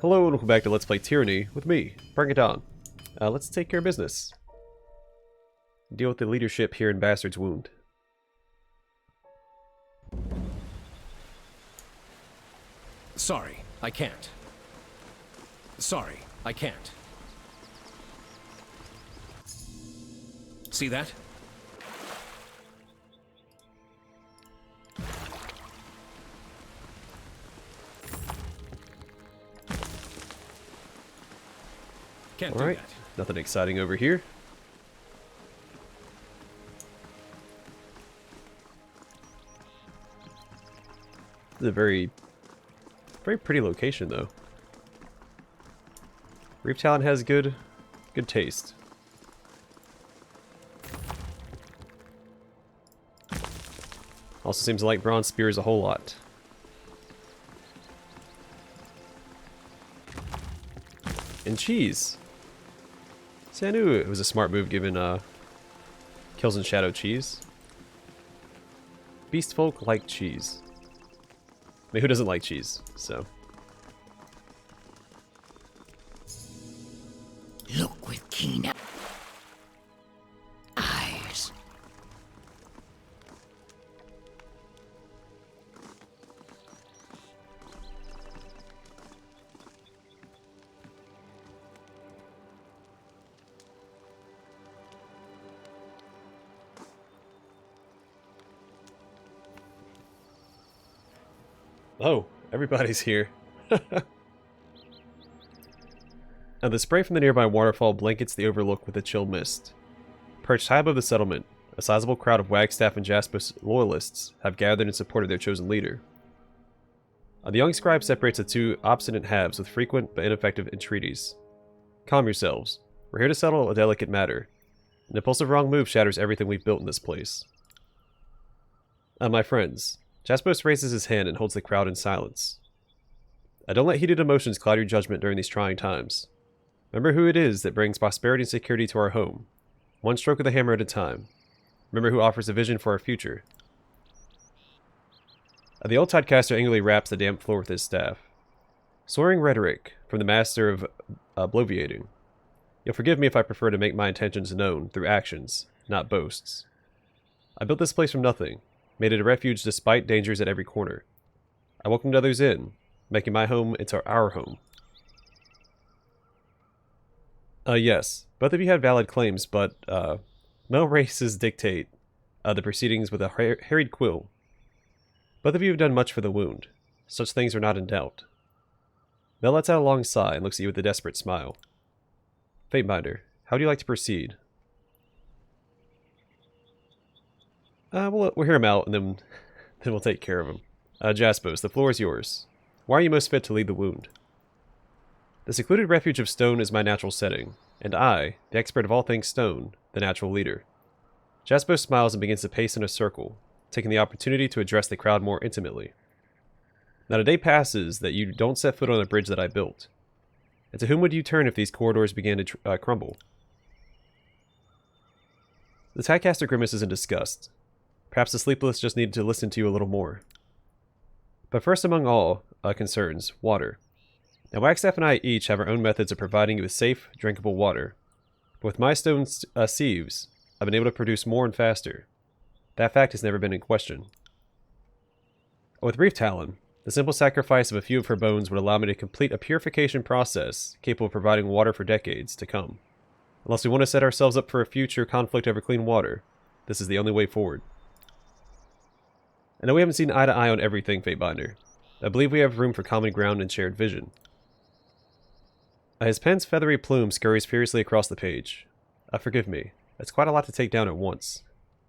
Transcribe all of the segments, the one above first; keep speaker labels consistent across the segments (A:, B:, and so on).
A: Hello and welcome back to Let's Play Tyranny with me, Bring It On. Let's take care of business. Deal with the leadership here in Bastard's Wound.
B: Sorry, I can't. Sorry, I can't. See that? Can't do
A: Alright,
B: that.
A: nothing exciting over here. This is a very pretty location though. Reaver Helmet has good taste. Also seems to like bronze spears a whole lot. And cheese. See, I knew it was a smart move given Kills and Shadow cheese. Beast folk like cheese. I mean, who doesn't like cheese? So.
C: Look with keen eyes.
A: Oh, everybody's here. Now, the spray from the nearby waterfall blankets the overlook with a chill mist. Perched high above the settlement, a sizable crowd of Wagstaff and Jaspos loyalists have gathered in support of their chosen leader. The young scribe separates the two obstinate halves with frequent but ineffective entreaties. Calm yourselves. We're here to settle a delicate matter. An impulsive wrong move shatters everything we've built in this place. My friends. Jaspos raises his hand and holds the crowd in silence. Don't let heated emotions cloud your judgment during these trying times. Remember who it is that brings prosperity and security to our home. One stroke of the hammer at a time. Remember who offers a vision for our future. The old tidecaster angrily raps the damp floor with his staff. Soaring rhetoric from the master of bloviating. You'll forgive me if I prefer to make my intentions known through actions, not boasts. I built this place from nothing. Made it a refuge despite dangers at every corner. I welcomed others in, making my home into our home. Yes, both of you had valid claims, but, male races dictate the proceedings with a harried quill. Both of you have done much for the wound. Such things are not in doubt. Mel lets out a long sigh and looks at you with a desperate smile. Fatebinder, how would you like to proceed? We'll hear him out, and then we'll take care of him. Jaspos, the floor is yours. Why are you most fit to lead the wound? The secluded refuge of stone is my natural setting, and I, the expert of all things stone, the natural leader. Jaspos smiles and begins to pace in a circle, taking the opportunity to address the crowd more intimately. Not a day passes that you don't set foot on the bridge that I built. And to whom would you turn if these corridors began to crumble? The Tidecaster grimaces in disgust. Perhaps the Sleepless just needed to listen to you a little more. But first among all concerns, water. Now Wagstaff and I each have our own methods of providing you with safe, drinkable water. But with my stone sieves, I've been able to produce more and faster. That fact has never been in question. With Reaver Helmet, the simple sacrifice of a few of her bones would allow me to complete a purification process capable of providing water for decades to come. Unless we want to set ourselves up for a future conflict over clean water, this is the only way forward. I know we haven't seen eye to eye on everything, Fatebinder. I believe we have room for common ground and shared vision. His pen's feathery plume scurries furiously across the page. Forgive me. That's quite a lot to take down at once.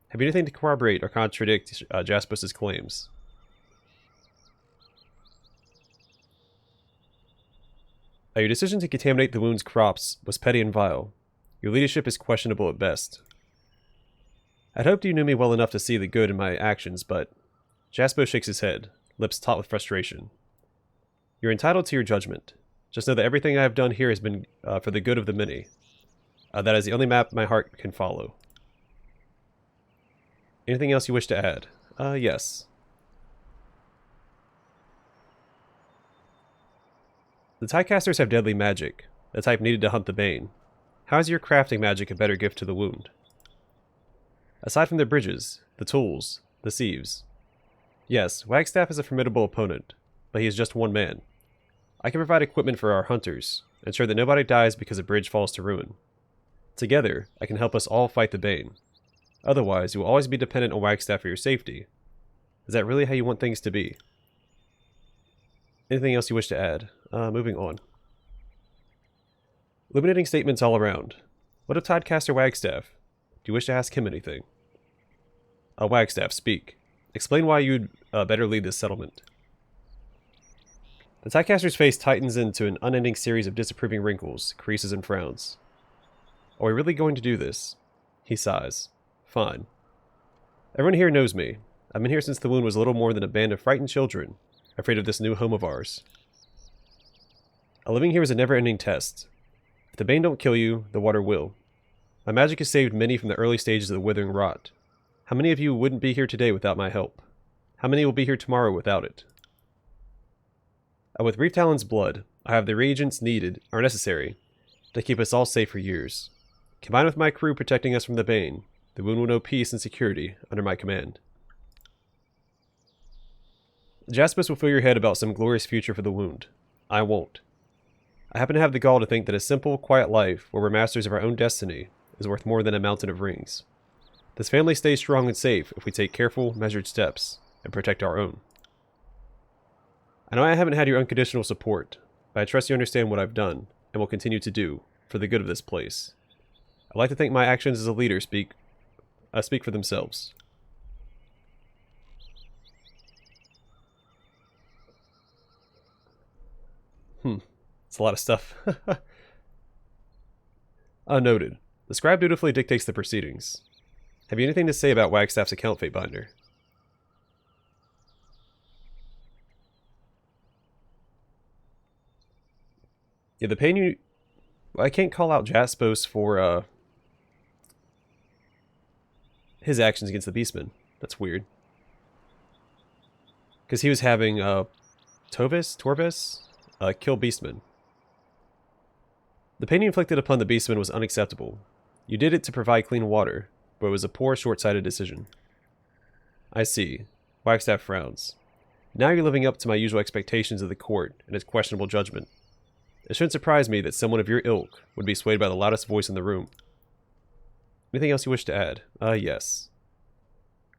A: Have you anything to corroborate or contradict Jaspos' claims? Your decision to contaminate the wound's crops was petty and vile. Your leadership is questionable at best. I'd hoped you knew me well enough to see the good in my actions, but... Jaspos shakes his head, lips taut with frustration. You're entitled to your judgment. Just know that everything I have done here has been for the good of the many. That is the only map my heart can follow. Anything else you wish to add? Yes. The Tiecasters have deadly magic, the type needed to hunt the Bane. How is your crafting magic a better gift to the wound? Aside from the bridges, the tools, the sieves. Yes, Wagstaff is a formidable opponent, but he is just one man. I can provide equipment for our hunters, ensure that nobody dies because a bridge falls to ruin. Together, I can help us all fight the Bane. Otherwise, you will always be dependent on Wagstaff for your safety. Is that really how you want things to be? Anything else you wish to add? Moving on. Illuminating statements all around. What of Tidecaster Wagstaff? Do you wish to ask him anything? Wagstaff, speak. Explain why you'd better lead this settlement. The Tidecaster's face tightens into an unending series of disapproving wrinkles, creases, and frowns. Are we really going to do this? He sighs. Fine. Everyone here knows me. I've been here since the wound was little more than a band of frightened children, afraid of this new home of ours. Living here is a never-ending test. If the Bane don't kill you, the water will. My magic has saved many from the early stages of the withering rot. How many of you wouldn't be here today without my help? How many will be here tomorrow without it? With Reef Talon's blood, I have the reagents needed, or necessary, to keep us all safe for years. Combined with my crew protecting us from the Bane, the wound will know peace and security under my command. Jaspis will fill your head about some glorious future for the wound. I won't. I happen to have the gall to think that a simple, quiet life, where we're masters of our own destiny, is worth more than a mountain of rings. This family stays strong and safe if we take careful, measured steps, and protect our own. I know I haven't had your unconditional support, but I trust you understand what I've done, and will continue to do, for the good of this place. I'd like to think my actions as a leader speak for themselves. It's a lot of stuff. Noted. The scribe dutifully dictates the proceedings. Have you anything to say about Wagstaff's account, Fatebinder? Yeah, the pain you... I can't call out Jaspos for, his actions against the Beastmen. That's weird. Because he was having, Torvis? Kill Beastmen. The pain you inflicted upon the Beastmen was unacceptable. You did it to provide clean water, but it was a poor, short-sighted decision. I see. Wagstaff frowns. Now you're living up to my usual expectations of the court and its questionable judgment. It shouldn't surprise me that someone of your ilk would be swayed by the loudest voice in the room. Anything else you wish to add? Yes.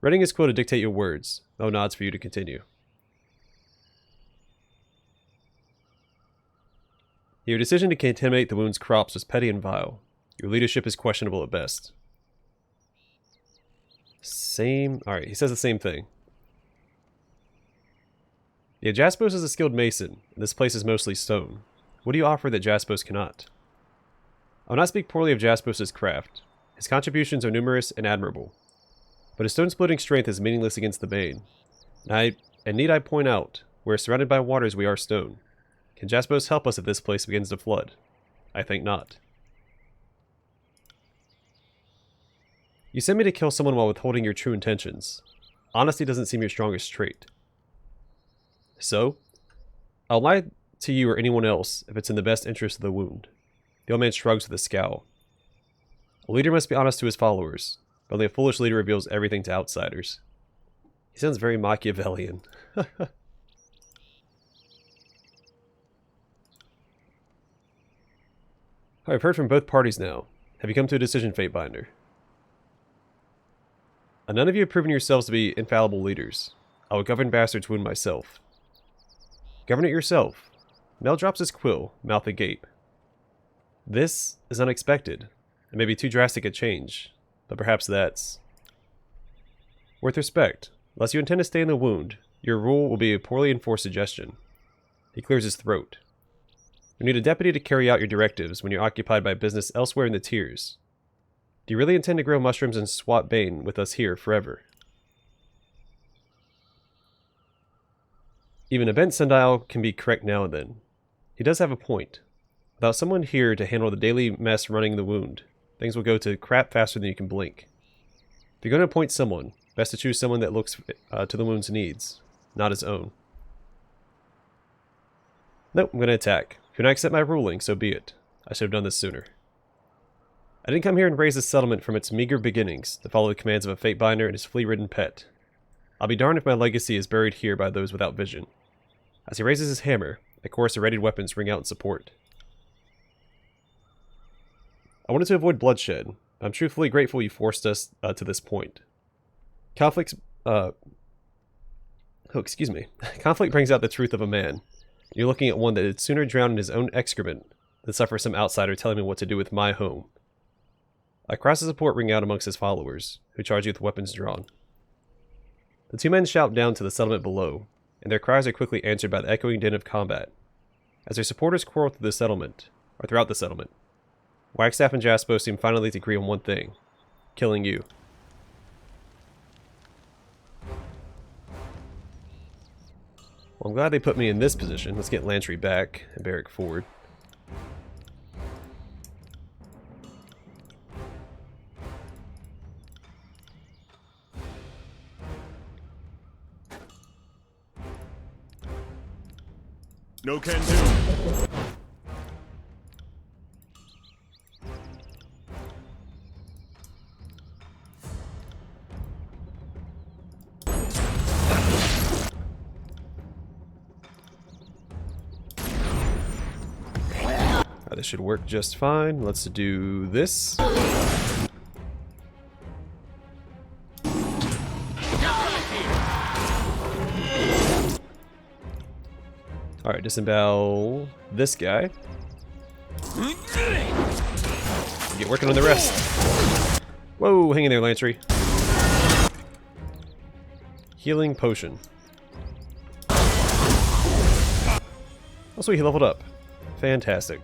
A: Reading his quill to dictate your words. No nods for you to continue. Your decision to contaminate the wound's crops was petty and vile. Your leadership is questionable at best. Alright, he says the same thing. Yeah, Jaspos is a skilled mason, and this place is mostly stone. What do you offer that Jaspos cannot? I will not speak poorly of Jaspos's craft. His contributions are numerous and admirable. But his stone-splitting strength is meaningless against the Bane. And need I point out, where surrounded by waters we are stone. Can Jaspos help us if this place begins to flood? I think not. You sent me to kill someone while withholding your true intentions. Honesty doesn't seem your strongest trait. So, I'll lie to you or anyone else if it's in the best interest of the wound. The old man shrugs with a scowl. A leader must be honest to his followers, but only a foolish leader reveals everything to outsiders. He sounds very Machiavellian. I've heard from both parties now. Have you come to a decision, Fatebinder? None of you have proven yourselves to be infallible leaders. I will govern Bastard's wound myself. Govern it yourself. Mel drops his quill, mouth agape. This is unexpected. It may be too drastic a change, but perhaps that's... With respect, unless you intend to stay in the wound, your rule will be a poorly enforced suggestion. He clears his throat. You need a deputy to carry out your directives when you're occupied by business elsewhere in the tiers. Do you really intend to grow mushrooms and swap Bane with us here forever? Even a bent sundial can be correct now and then. He does have a point. Without someone here to handle the daily mess running the wound, things will go to crap faster than you can blink. If you're going to appoint someone, best to choose someone that looks to the wound's needs, not his own. Nope, I'm going to attack. you not accept my ruling, so be it. I should have done this sooner. I didn't come here and raise this settlement from its meager beginnings to follow the commands of a fate-binder and his flea-ridden pet. I'll be darned if my legacy is buried here by those without vision. As he raises his hammer, a chorus of readied weapons ring out in support. I wanted to avoid bloodshed. I'm truthfully grateful you forced us to this point. Conflict brings out the truth of a man. You're looking at one that would sooner drown in his own excrement than suffer some outsider telling me what to do with my home. A cries of support ring out amongst his followers, who charge you with weapons drawn. The two men shout down to the settlement below, and their cries are quickly answered by the echoing din of combat. As their supporters quarrel throughout the settlement, Wagstaff and Jaspo seem finally to agree on one thing: killing you. Well, I'm glad they put me in this position. Let's get Lantry back and Barrack forward.
D: No can do.
A: This should work just fine. Let's do this. Alright, disembowel this guy. Get working on the rest. Whoa, hang in there, Lantry. Healing potion. Also, he leveled up. Fantastic.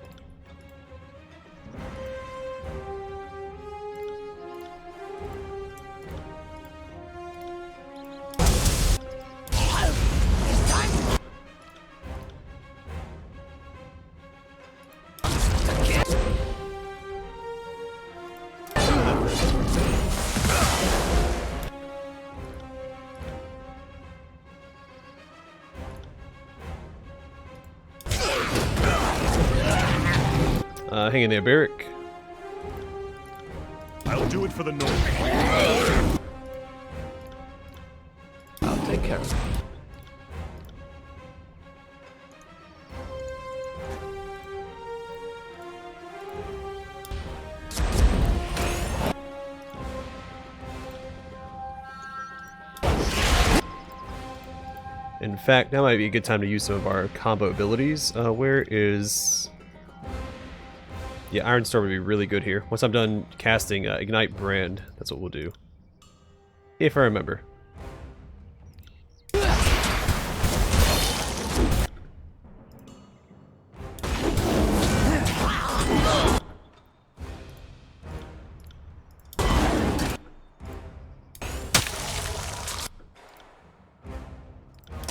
A: Hang in there, Barrack.
D: I'll do it for the North.
B: I'll take care of it.
A: In fact, now might be a good time to use some of our combo abilities. Where is... Yeah, Iron Storm would be really good here. Once I'm done casting Ignite Brand, that's what we'll do. If I remember.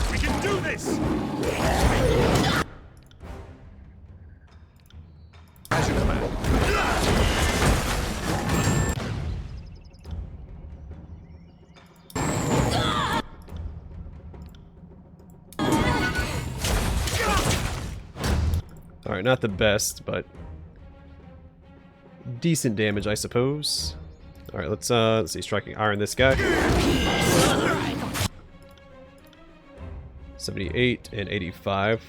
D: We can do this!
B: As you command.
A: Alright, not the best, but decent damage, I suppose. Alright, let's see, striking iron this guy. 78 and 85.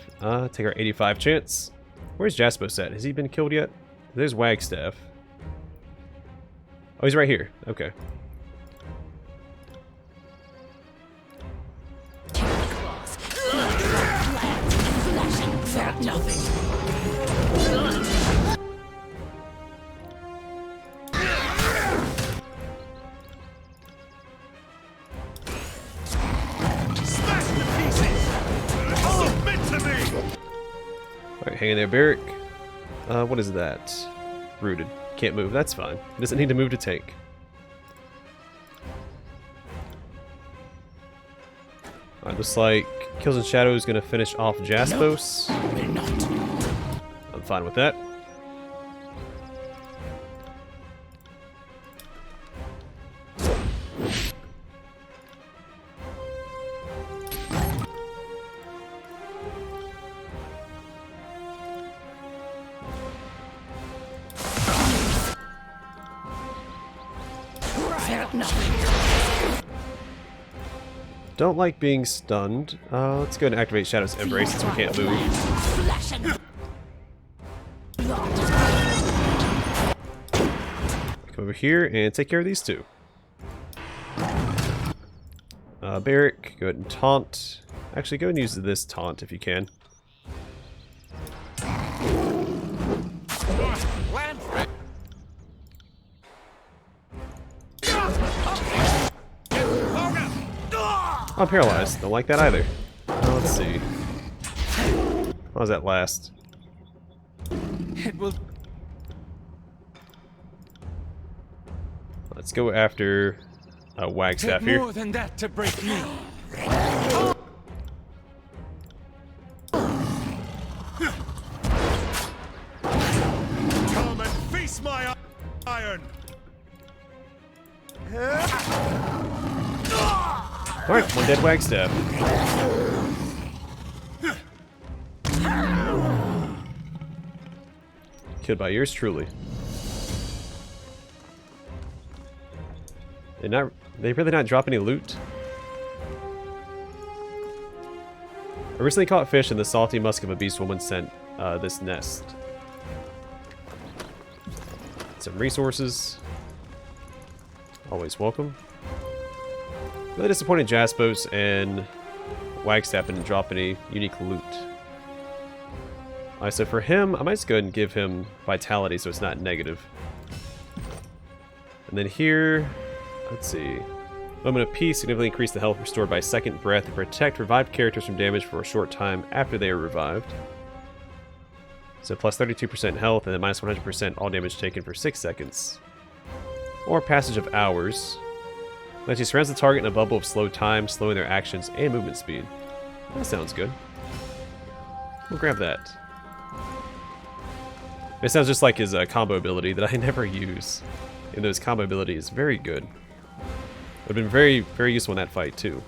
A: Take our 85 chance. Where's Jaspos at? Has he been killed yet? There's Wagstaff. Oh, he's right here. Okay. Alright, hang in there, Barrack. What is that? Rooted. Can't move. That's fine. He doesn't need to move to tank. Alright, looks like Kills and Shadow is going to finish off Jaspos. I'm fine with that.
C: Fear nothing.
A: Don't like being stunned. Let's go ahead and activate Shadow's Embrace since we can't move.
C: Flesh and blood.
A: Come over here and take care of these two. Barrick, go ahead and taunt. Actually, go and use this taunt if you can. I'm paralyzed. Don't like that either. Let's see. How does that last?
B: It will.
A: Let's go after Wagstaff
B: Take
A: here.
B: more than that to break me.
D: Come and face my iron.
A: Alright, one dead Wagstaff. Killed by yours truly. They really not drop any loot? I recently caught fish and the salty musk of a beast woman sent this nest. Some resources. Always welcome. Really disappointed Jaspos and Wagstaff didn't drop any unique loot. Alright, so for him, I might just go ahead and give him Vitality so it's not negative. And then here, let's see. Moment of Peace significantly increase the health restored by second breath to protect revived characters from damage for a short time after they are revived. So plus 32% health and then minus 100% all damage taken for 6 seconds. Or Passage of Hours. When she surrounds the target in a bubble of slow time, slowing their actions and movement speed. That sounds good. We'll grab that. It sounds just like his combo ability that I never use. And his combo ability is very good. Would have been very, very useful in that fight too,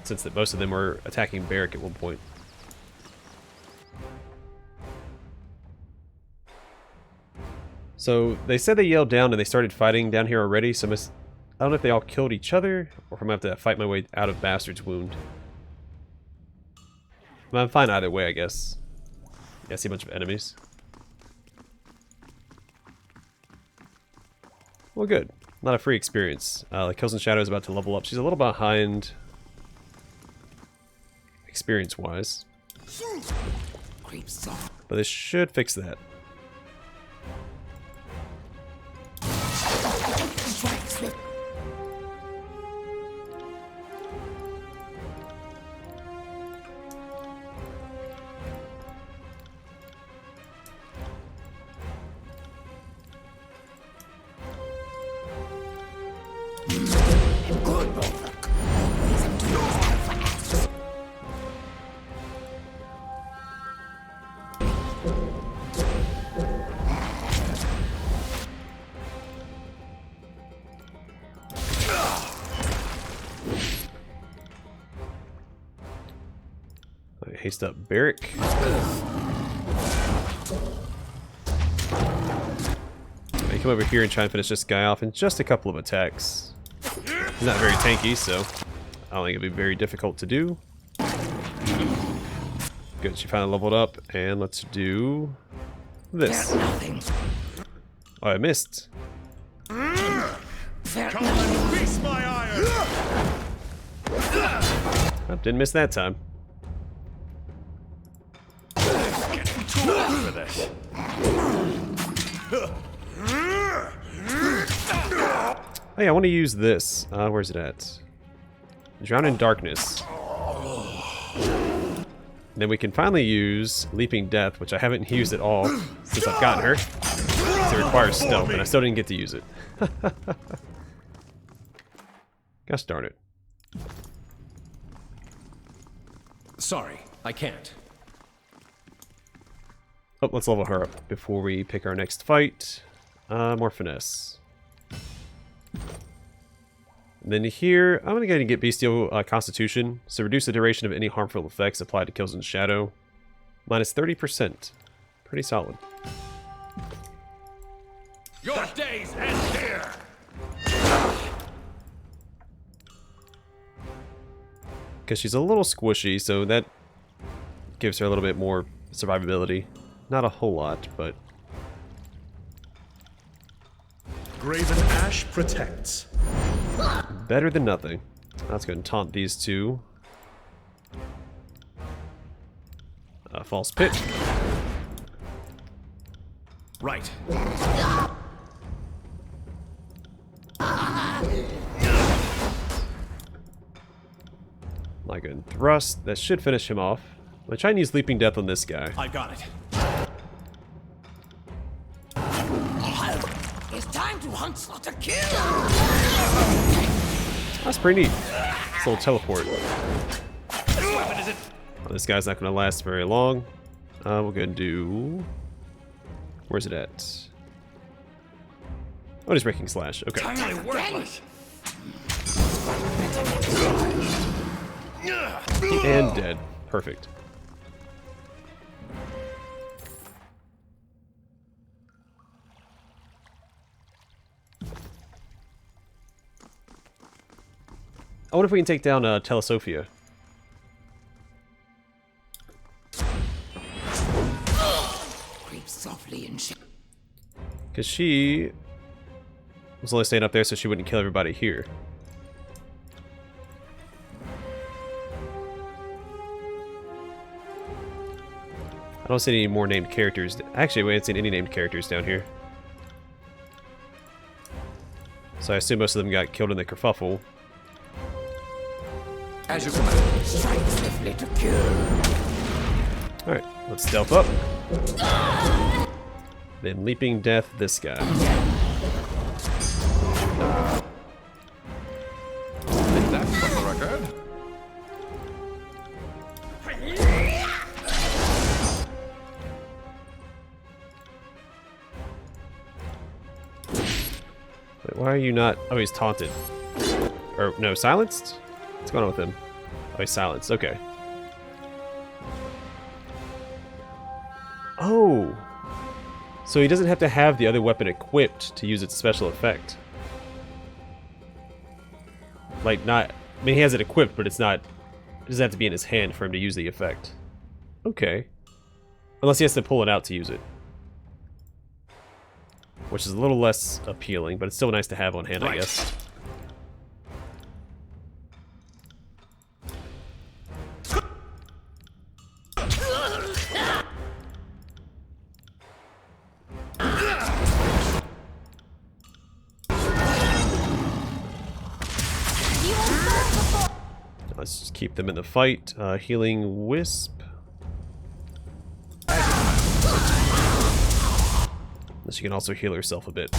A: since that most of them were attacking Barrick at one point. So they said they yelled down and they started fighting down here already, so I don't know if they all killed each other, or if I'm going to have to fight my way out of Bastard's Wound. But I'm fine either way, I guess. Yeah, I see a bunch of enemies. Well, good. Not a free experience. Like Kills and Shadow is about to level up. She's a little behind experience-wise. But this should fix that. Haste up Barrick. I come over here and try and finish this guy off in just a couple of attacks. He's not very tanky, so I don't think it'll be very difficult to do. Good, she finally leveled up, and let's do this. Oh, I missed.
D: Come and face my iron.
A: Oh, didn't miss that time.
D: For this.
A: Oh yeah, I want to use this. Where's it at? Drown in Darkness. Then we can finally use Leaping Death, which I haven't used at all since I've gotten her. Because it requires stealth, and I still didn't get to use it. Gosh darn it.
B: Sorry, I can't.
A: Oh, let's level her up before we pick our next fight. More finesse. And then here, I'm going to go ahead and get Bestial Constitution. So reduce the duration of any harmful effects applied to Kills in Shadow. Minus 30%. Pretty solid.
D: Your days end here.
A: because she's a little squishy, so that gives her a little bit more survivability. Not a whole lot, but...
D: Graven ash protects.
A: better than nothing. Let's go and taunt these two. False pit.
B: Right.
A: Like a thrust. That should finish him off. I'm trying to use Leaping Death on this guy.
B: I got it.
C: It's time to hunt, slaughter, kill!
A: That's pretty neat. This little teleport. Oh, this guy's not going to last very long. We'll go and do... Where's it at? Oh, he's breaking slash. Okay.
B: Totally worthless.
A: And dead. Perfect. I wonder if we can take down Telesofia.
C: Creep softly and
A: Because she was only staying up there so she wouldn't kill everybody here. I don't see any more named characters. Actually, we haven't seen any named characters down here. So I assume most of them got killed in the kerfuffle.
B: As you command.
C: strike swiftly to kill.
A: Alright, let's stealth up. Then Leaping Death this guy.
B: That's from the record.
A: Wait, why are you not... Oh, he's taunted. Or, no, silenced? What's going on with him? Oh, he's silenced. Okay. Oh! So he doesn't have to have the other weapon equipped to use its special effect. Like, not... I mean, he has it equipped, but it's not... It doesn't have to be in his hand for him to use the effect. Okay. Unless he has to pull it out to use it. Which is a little less appealing, but it's still nice to have on hand, I guess. Let's just keep them in the fight. Healing Wisp. She can also heal herself a bit.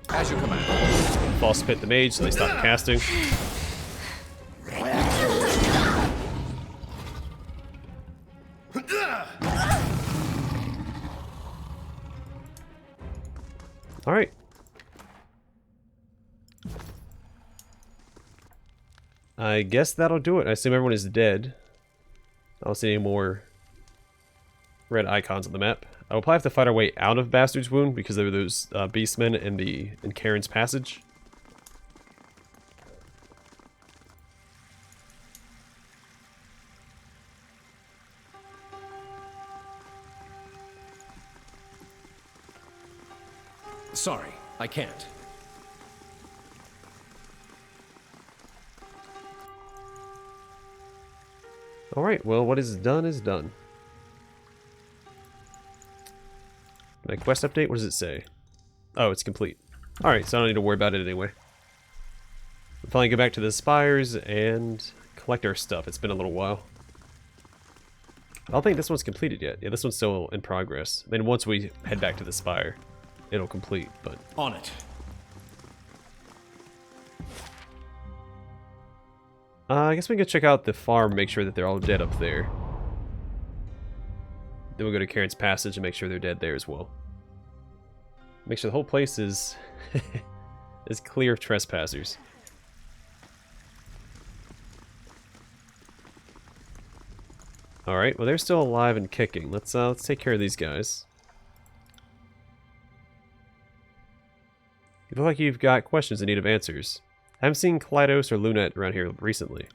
B: As you command.
A: False Pit the Mage, so they stop casting. Alright. I guess that'll do it. I assume everyone is dead. I don't see any more red icons on the map. I will probably have to fight our way out of Bastard's Wound because there were those beastmen in Karen's Passage.
B: Sorry, I can't.
A: Alright, well, what is done is done. My quest update, what does it say? Oh, it's complete. Alright, so I don't need to worry about it anyway. We'll finally go back to the spires and collect our stuff. It's been a little while. I don't think this one's completed yet. Yeah, this one's still in progress. I mean, once we head back to the spire, it'll complete, but...
B: On it.
A: I guess we can check out the farm, make sure that they're all dead up there. Then we'll go to Karen's Passage and make sure they're dead there as well. Make sure the whole place is is clear of trespassers. Alright, well they're still alive and kicking. Let's take care of these guys. You look like you've got questions in need of answers. I haven't seen Kyros or Lunette around here recently.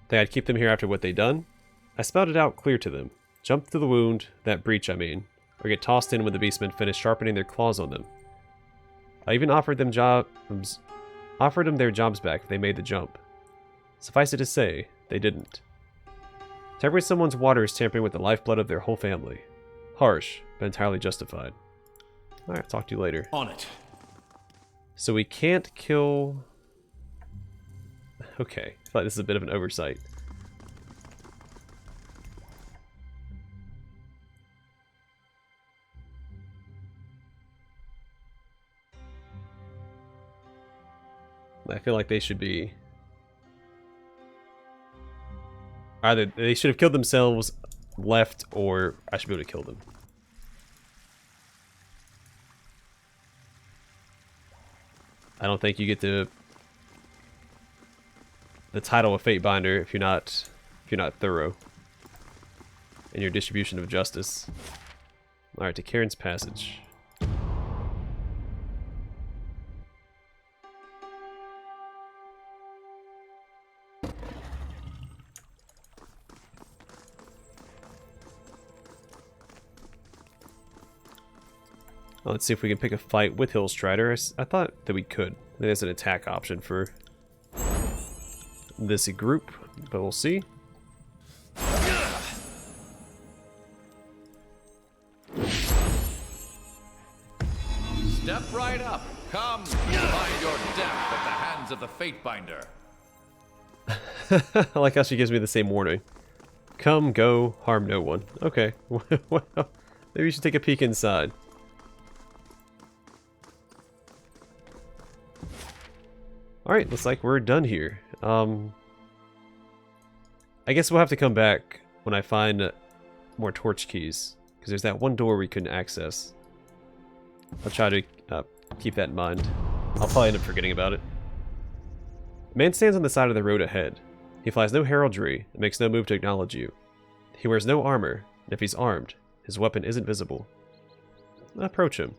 A: Think I'd keep them here after what they'd done? I spelled it out clear to them. Jump through the wound, that breach I mean, or get tossed in when the beastmen finish sharpening their claws on them. I even offered them their jobs back if they made the jump. Suffice it to say, they didn't. Tampering someone's water is tampering with the lifeblood of their whole family. Harsh, but entirely justified. Alright, talk to you later.
B: On it.
A: So we can't kill... Okay, I feel like this is a bit of an oversight. I feel like they should be... Either they should have killed themselves, left, or I should be able to kill them. I don't think you get the title of Fatebinder if you're not thorough in your distribution of justice. All right, to Karen's Passage. Let's see if we can pick a fight with Hillstrider. I thought that we could. There's an attack option for this group, but we'll see.
B: Step right up. Come, find your death at the hands of the Fatebinder.
A: I like how she gives me the same warning. Come, go, harm no one. Okay. Well, maybe we should take a peek inside. Alright, looks like we're done here. I guess we'll have to come back when I find more torch keys, because there's that one door we couldn't access. I'll try to keep that in mind. I'll probably end up forgetting about it. A man stands on the side of the road ahead. He flies no heraldry and makes no move to acknowledge you. He wears no armor, and if he's armed, his weapon isn't visible. Approach him.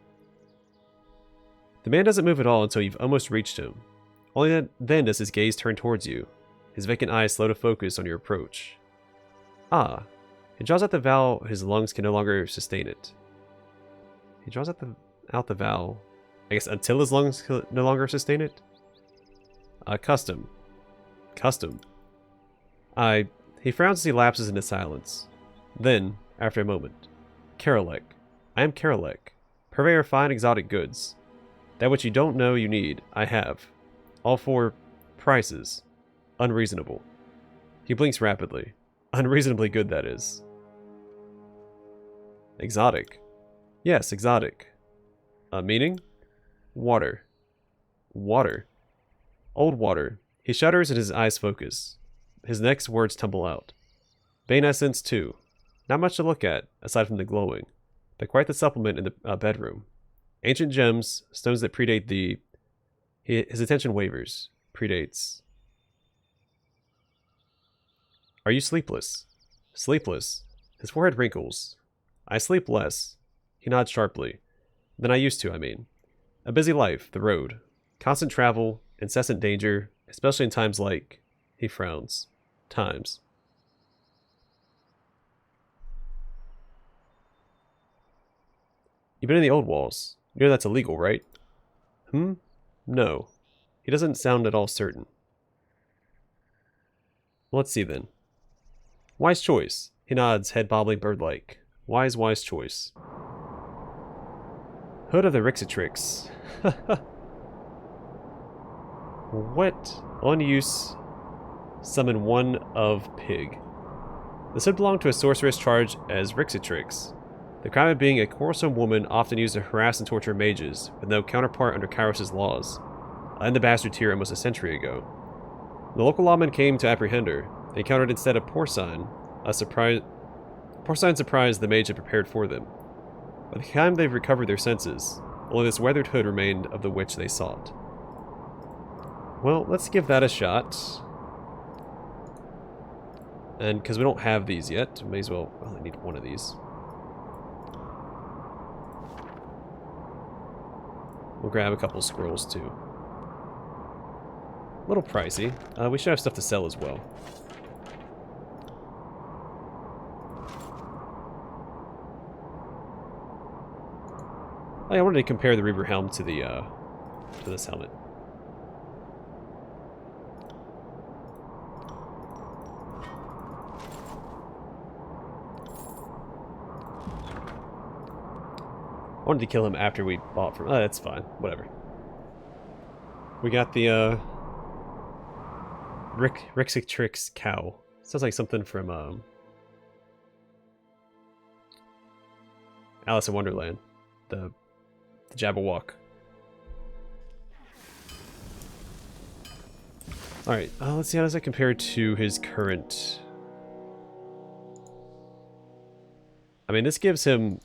A: The man doesn't move at all until you've almost reached him. Only then does his gaze turn towards you, his vacant eyes slow to focus on your approach. Ah, he draws out the vowel his lungs can no longer sustain it. He draws out the vowel, I guess until his lungs can no longer sustain it? Custom. Custom. He frowns as he lapses into silence. Then, after a moment, Karolek. I am Karolek, purveyor of fine exotic goods. That which you don't know you need, I have. All for prices. Unreasonable. He blinks rapidly. Unreasonably good, that is. Exotic. Yes, exotic. Meaning? Water. Water. Old water. He shudders and his eyes focus. His next words tumble out. Bane essence, too. Not much to look at, aside from the glowing, but quite the supplement in the bedroom. Ancient gems, stones that predate the... His attention wavers. Predates. Are you sleepless? Sleepless. His forehead wrinkles. I sleep less. He nods sharply. Than I used to, I mean. A busy life, the road. Constant travel, incessant danger, especially in times like... He frowns. Times. You've been in the old walls. You know that's illegal, right? No. He doesn't sound at all certain. Let's see then. Wise choice. He nods, head bobbling bird-like. Wise choice. Hood of the Rixatrix. What? On use. Summon one of pig. This hood belonged to a sorceress charged as Rixatrix. The crime of being a quarrelsome woman often used to harass and torture mages, with no counterpart under Kyros' laws. I ended the bastard tier almost a century ago. The local lawmen came to apprehend her. They encountered instead a porcine. Porcine surprise the mage had prepared for them. By the time they've recovered their senses, only this weathered hood remained of the witch they sought. Well, let's give that a shot. And because we don't have these yet, we may as well... Well, I need one of these. We'll grab a couple scrolls too. A little pricey. We should have stuff to sell as well. Oh, yeah, I wanted to compare the Reaver Helm to the to this helmet. I wanted to kill him after we bought from... Oh, that's fine. Whatever. We got the, Rixictrix cow. Sounds like something from, Alice in Wonderland. The Jabberwock. Alright, let's see, how does that compare to his current... I mean, this gives him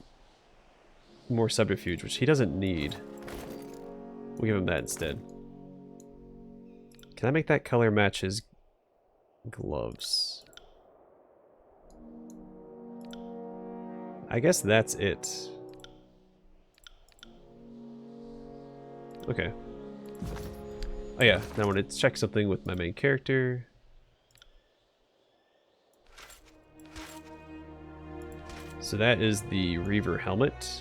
A: more subterfuge, which he doesn't need. We'll give him that instead. Can I make that color match his gloves? I guess that's it. Okay. Oh yeah, now I want to check something with my main character. So that is the Reaver Helmet.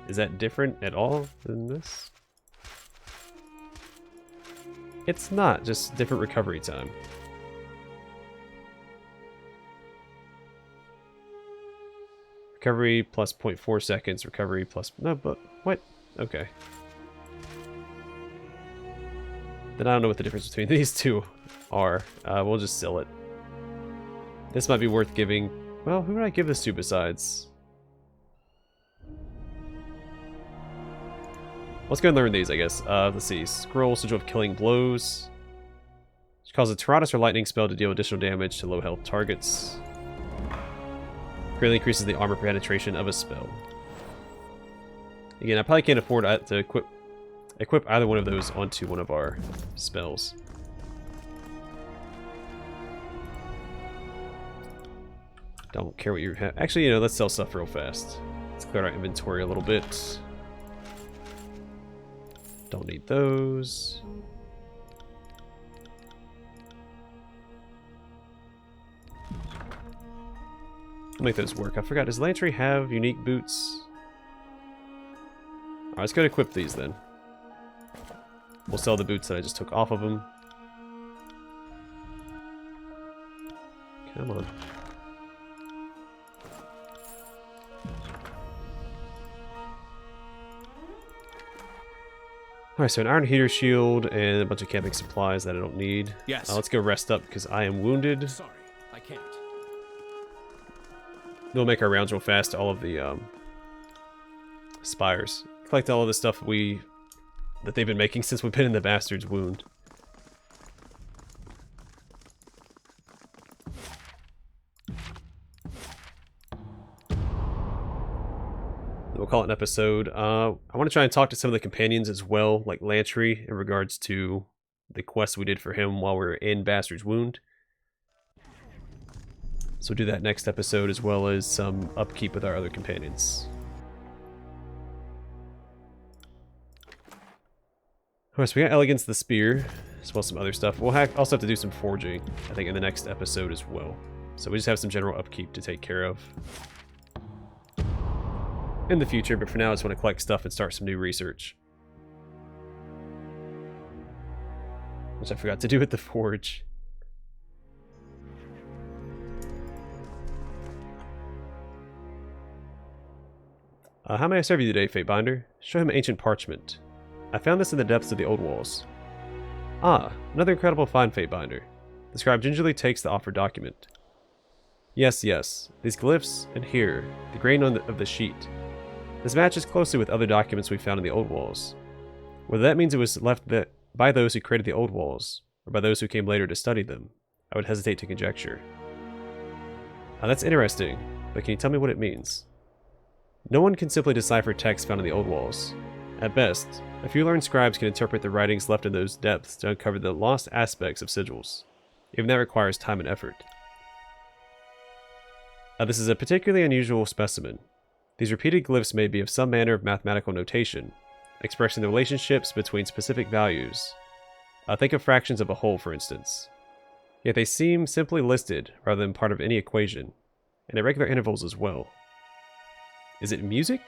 A: Is that different at all than this? It's not, just different recovery time. Recovery plus 0.4 seconds, recovery plus... No, but... What? Okay. Then I don't know what the difference between these two are. We'll just sell it. This might be worth giving... Well, who would I give this to besides... Let's go and learn these, I guess. Let's see. Scroll, Sigil of Killing Blows. Which causes a Tyrannis or Lightning spell to deal additional damage to low health targets. Greatly increases the armor penetration of a spell. Again, I probably can't afford to equip either one of those onto one of our spells. Don't care what you have. Actually, you know, let's sell stuff real fast. Let's clear our inventory a little bit. Don't need those. I'll make those work. I forgot, does Lantry have unique boots? Alright, let's go to equip these then. We'll sell the boots that I just took off of him. Come on. Alright, so an iron heater shield and a bunch of camping supplies that I don't need.
E: Yes.
A: Let's go rest up because I am wounded.
E: Sorry, I can't.
A: We'll make our rounds real fast to all of the spires. Collect all of the stuff that they've been making since we've been in the Bastard's Wound. We'll call it an episode. I want to try and talk to some of the companions as well, like Lantry, in regards to the quest we did for him while we were in Bastard's Wound. So we'll do that next episode, as well as some upkeep with our other companions. Alright, so we got Elegance the Spear, as well as some other stuff. We'll also have to do some forging, I think, in the next episode as well. So we just have some general upkeep to take care of in the future, but for now I just want to collect stuff and start some new research. Which I forgot to do with the forge. How may I serve you today, Fatebinder? Show him ancient parchment. I found this in the depths of the old walls. Ah, another incredible find, Fatebinder. The scribe gingerly takes the offered document. Yes, yes, these glyphs, and here, the grain of the sheet. This matches closely with other documents we found in the old walls. Whether that means it was left by those who created the old walls, or by those who came later to study them, I would hesitate to conjecture. That's interesting, but can you tell me what it means? No one can simply decipher text found in the old walls. At best, a few learned scribes can interpret the writings left in those depths to uncover the lost aspects of sigils. Even that requires time and effort. This is a particularly unusual specimen. These repeated glyphs may be of some manner of mathematical notation, expressing the relationships between specific values. Think of fractions of a whole, for instance. Yet they seem simply listed rather than part of any equation, and at regular intervals as well. Is it music?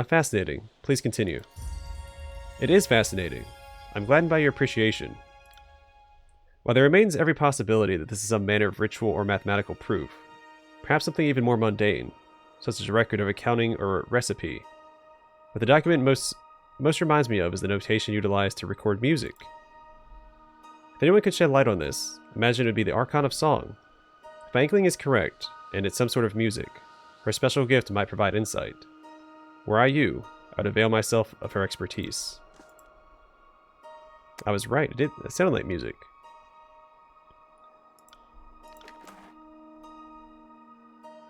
A: Fascinating. Please continue. It is fascinating. I'm gladdened by your appreciation. While there remains every possibility that this is some manner of ritual or mathematical proof, perhaps something even more mundane, such as a record of accounting or recipe, what the document most reminds me of is the notation utilized to record music. If anyone could shed light on this, imagine it would be the Archon of Song. If my inkling is correct, and it's some sort of music, her special gift might provide insight. Were I you, I'd avail myself of her expertise. I was right, it sounded like music.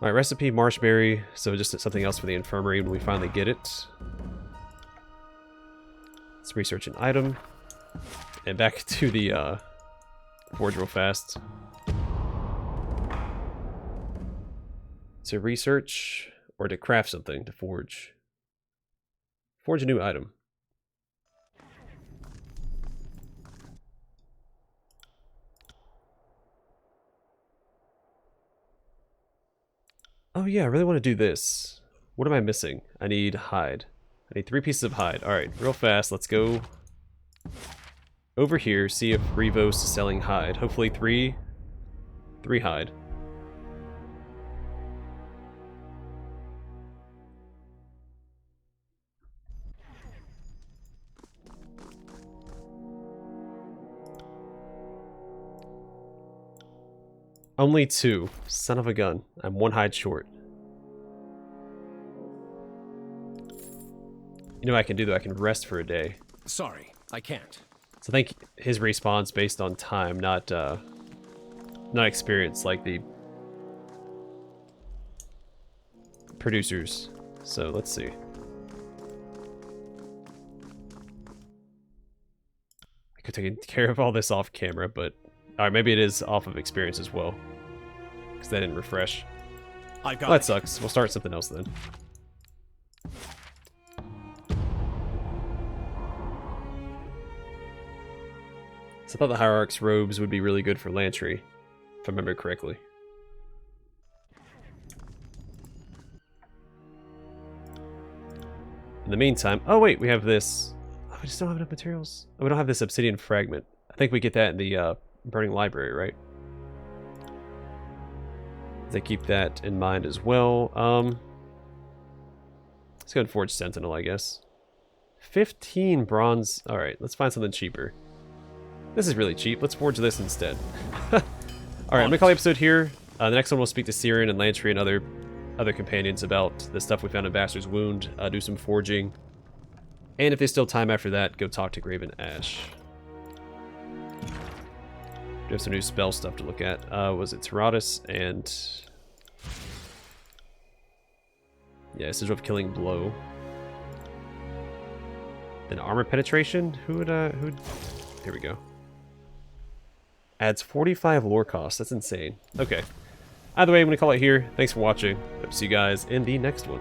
A: Alright, recipe, marshberry, so just something else for the infirmary when we finally get it. Let's research an item. And back to the forge real fast. To research, or to craft something, to forge. Forge a new item. Oh yeah, I really want to do this. What am I missing? I need hide. I need 3 pieces of hide. Alright, real fast, let's go over here, see if Revo's selling hide. Hopefully 3 hide. Only 2. Son of a gun. I'm 1 hide short. You know what I can do though? I can rest for a day.
E: Sorry, I can't.
A: So I think his respawn's based on time, not experience like the producers. So let's see. I could take care of all this off camera, but alright, maybe it is off of experience as well. Because that didn't refresh.
E: I got
A: Well, that sucks. We'll start something else then. So I thought the Hierarch's robes would be really good for Lantry, if I remember correctly. In the meantime, oh wait, we have this. Oh, we just don't have enough materials. Oh, we don't have this obsidian fragment. I think we get that in the burning library, right? They keep that in mind as well. Let's go and forge Sentinel, I guess. 15 bronze. All right, let's find something cheaper. This is really cheap. Let's forge this instead. All right, I'm gonna call the episode here. The next one we'll speak to Syrian and Lantry and other companions about the stuff we found in Bastard's Wound. Do some forging, and if there's still time after that, go talk to Graven Ash. We have some new spell stuff to look at. Was it Taratus and... yeah, Sigil of Killing Blow. Then Armor Penetration? Who'd... here we go. Adds 45 lore costs. That's insane. Okay. Either way, I'm going to call it here. Thanks for watching. Hope to see you guys in the next one.